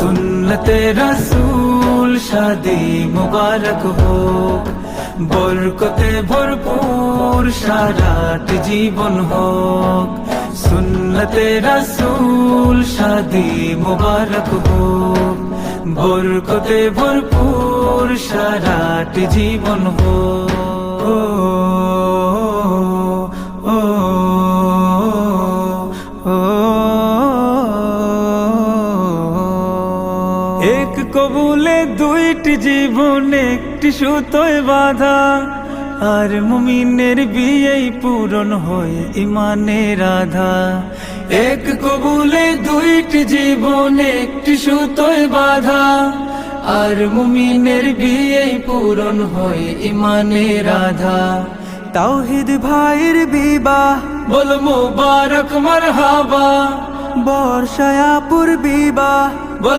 সুন্নতে রাসূল শাদি মুবারক হোক, বরকতে ভরপুর সারাট জীবন হোক। সুন্নতে রাসূল শাদি মুবারক হোক, বরকতে ভরপুর সারাট জীবন এক কবুলে দুইটি জীবন একটি সুতোয় বাঁধা, আর মুমিনের বিয়েই পূরণ হয় ইমানের আধা। এক কবুলে দুইটি জীবন একটি সুতোয় বাঁধা, আর মুমিনের বিয়েই পূরণ হয় ইমানের আধা। তাওহীদ ভাইয়ের বিবাহ বল মুবারক মারহাবা, বর্ষায়াপুর বিবাহ